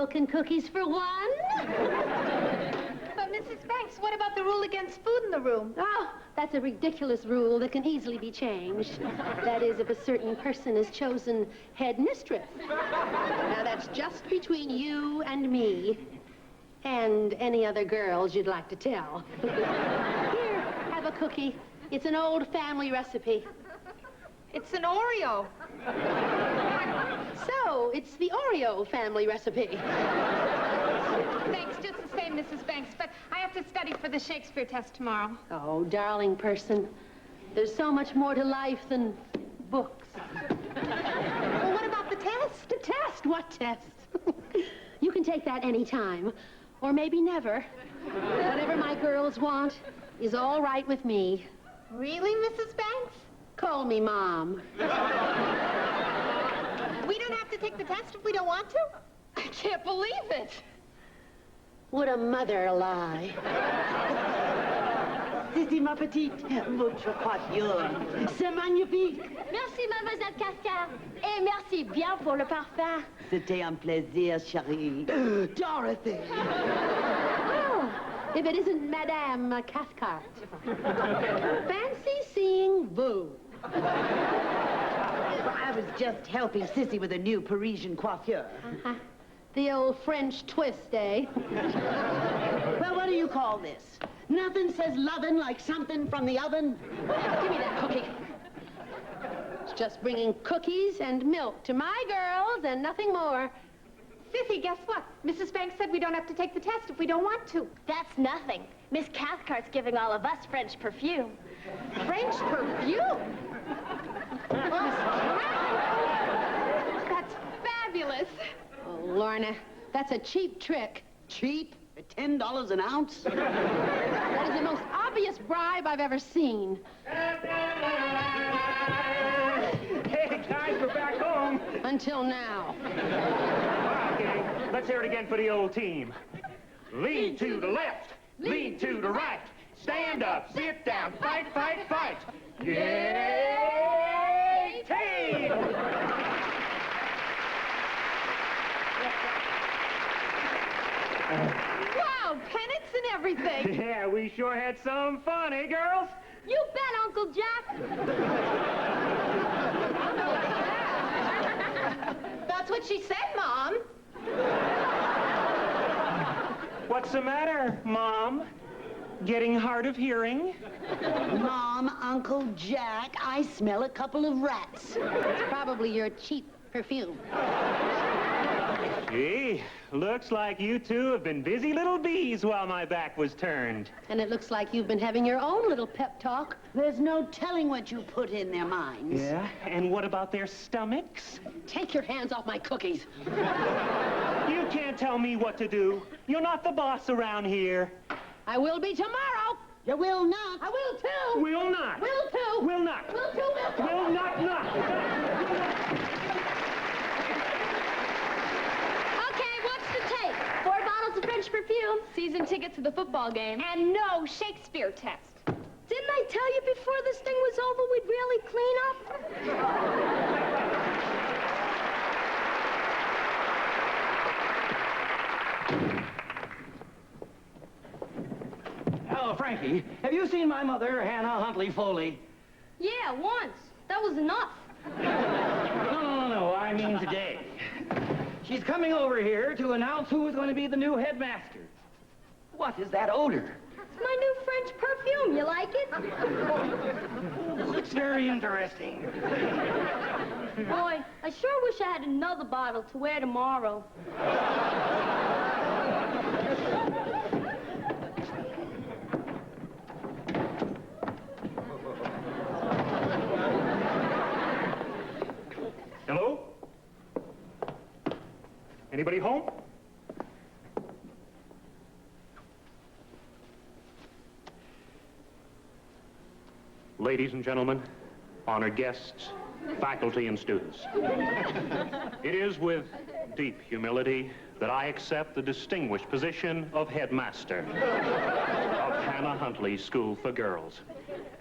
milk and cookies for one? But, Mrs. Banks, what about the rule against food in the room? Oh, that's a ridiculous rule that can easily be changed. That is, if a certain person is chosen head mistress. Now, that's just between you and me. And any other girls you'd like to tell. Here, have a cookie. It's an old family recipe. It's an Oreo. So, it's the Oreo family recipe. Thanks, just the same, Mrs. Banks, but I have to study for the Shakespeare test tomorrow. Oh, darling person, there's so much more to life than books. Well, what about the test? The test? What test? You can take that any time, or maybe never. Whatever my girls want is all right with me. Really, Mrs. Banks? Call me Mom. We don't have to take the test if we don't want to? I can't believe it. Would a mother lie? Sissy, ma petite, votre coiffure. C'est magnifique. Merci, mademoiselle Cascade. Et merci bien pour le parfum. C'était un plaisir, chérie. Dorothy. Oh, if it isn't Madame Cathcart. Fancy seeing vous. I was just helping Sissy with a new Parisian coiffure. The old French twist, eh? Well, what do you call this? Nothing says lovin' like something from the oven. Give me that cookie. It's just bringing cookies and milk to my girls and nothing more. Sissy, guess what? Mrs. Banks said we don't have to take the test if we don't want to. That's nothing. Miss Cathcart's giving all of us French perfume. French perfume? That's fabulous. Oh, Lorna, that's a cheap trick. Cheap? At $10 an ounce? That is the most obvious bribe I've ever seen. Hey, guys, we're back home. Until now. Okay, let's hear it again for the old team. Lean to the left, lean to the right. Stand up, sit down, fight, fight, fight. Yay, team! Wow, pennants and everything. Yeah, we sure had some fun, eh, girls? You bet, Uncle Jack. That's what she said, Mom. What's the matter, Mom? Getting hard of hearing? Mom, Uncle Jack, I smell a couple of rats. It's probably your cheap perfume. Gee, looks like you two have been busy little bees while my back was turned. And it looks like you've been having your own little pep talk. There's no telling what you put in their minds. Yeah? And what about their stomachs? Take your hands off my cookies. You can't tell me what to do. You're not the boss around here. I will be tomorrow. You will not. I will too. Will not. Will too. Will not. Will too. Will too. Will not. Okay, what's the take? 4 bottles of French perfume, Season ticket to the football game, and no Shakespeare test. Didn't I tell you before this thing was over we'd really clean up? Hello, Frankie. Have you seen my mother, Hannah Huntley Foley? Yeah, once. That was enough. No. I mean today. She's coming over here to announce who is going to be the new headmaster. What is that odor? It's my new French perfume. You like it? It's very interesting. Boy, I sure wish I had another bottle to wear tomorrow. Hello? Anybody home? Ladies and gentlemen, honored guests, faculty and students. It is with deep humility that I accept the distinguished position of headmaster of Hannah Huntley School for Girls.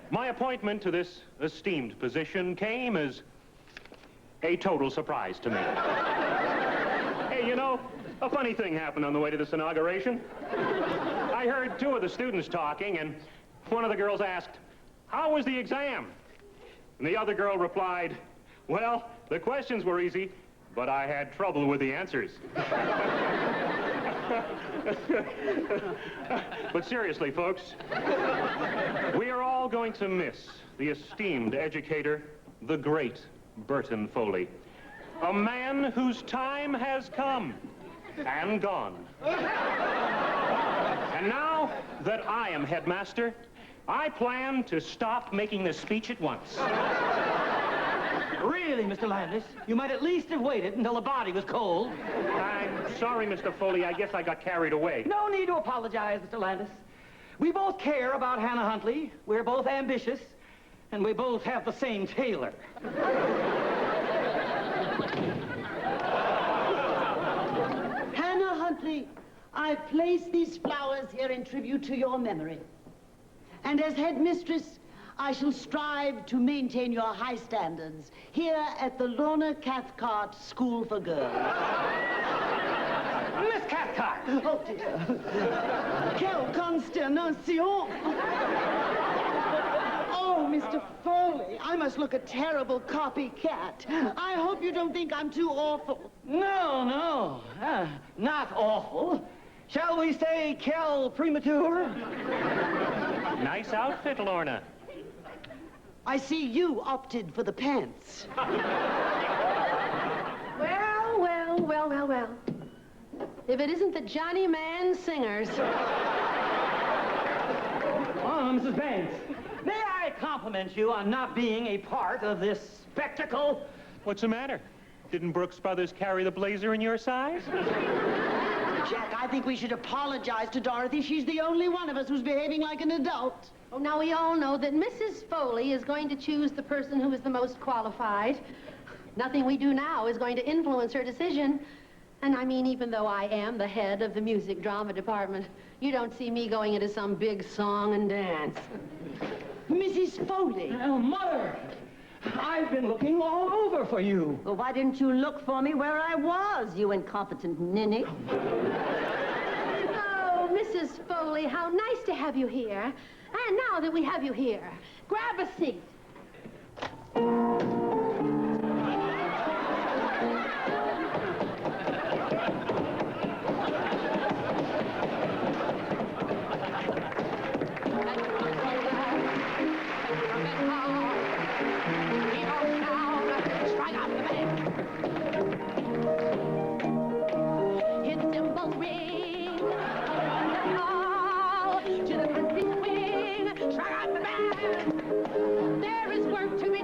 My appointment to this esteemed position came as a total surprise to me. Hey, you know, A funny thing happened on the way to this inauguration. I heard two of the students talking, and one of the girls asked, "How was the exam?" And the other girl replied, "Well, the questions were easy, but I had trouble with the answers." But seriously, folks, we are all going to miss the esteemed educator, the great Burton Foley. A man whose time has come and gone. And now that I am headmaster, I plan to stop making this speech at once. Really, Mr. Landis, you might at least have waited until the body was cold. I'm sorry, Mr. Foley. I guess I got carried away. No need to apologize, Mr. Landis. We both care about Hannah Huntley. We're both ambitious, and we both have the same tailor. Hannah Huntley, I place these flowers here in tribute to your memory. And as headmistress, I shall strive to maintain your high standards here at the Lorna Cathcart School for Girls. Miss Cathcart! Oh, dear. Quelle consternation! Oh, Mr. Foley, I must look a terrible copycat. I hope you don't think I'm too awful. No, not awful. Shall we say quelle premature? Nice outfit, Lorna. I see you opted for the pants. Well. If it isn't the Johnny Man Singers. Oh, Mrs. Banks, may I compliment you on not being a part of this spectacle? What's the matter? Didn't Brooks Brothers carry the blazer in your size? Jack, I think we should apologize to Dorothy. She's the only one of us who's behaving like an adult. Oh, now we all know that Mrs. Foley is going to choose the person who is the most qualified. Nothing we do now is going to influence her decision. And I mean, even though I am the head of the music drama department, you don't see me going into some big song and dance. Mrs. Foley. Oh, Mother, I've been looking all over for you. Well, why didn't you look for me where I was, you incompetent ninny? Oh, Mrs. Foley, how nice to have you here. And now that we have you here, grab a seat. There is work to be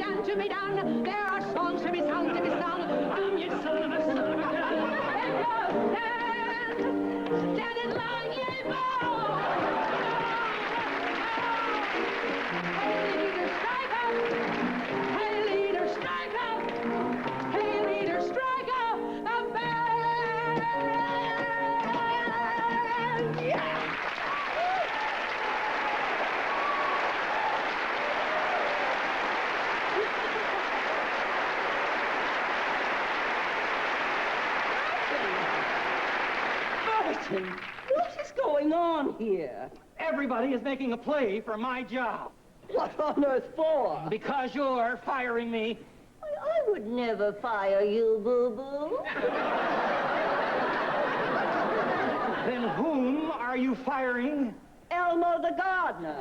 done, There are songs to be sung, I'm your son of a son of a gun. Stand in line, yea, bow. Hey, leader, strike up. Hey, leader, strike up. Hey, leader, strike up. A band. Yeah. What is going on here? Everybody is making a play for my job. What on earth for? Because you're firing me. I would never fire you, boo-boo. Then whom are you firing? Elmo the gardener.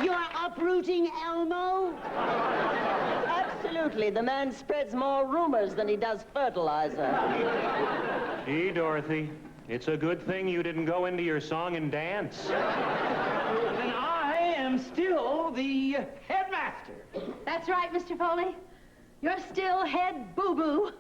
You're uprooting Elmo? Absolutely. The man spreads more rumors than he does fertilizer. Gee, Dorothy, it's a good thing you didn't go into your song and dance. Then I am still the headmaster. That's right, Mr. Foley. You're still head boo-boo.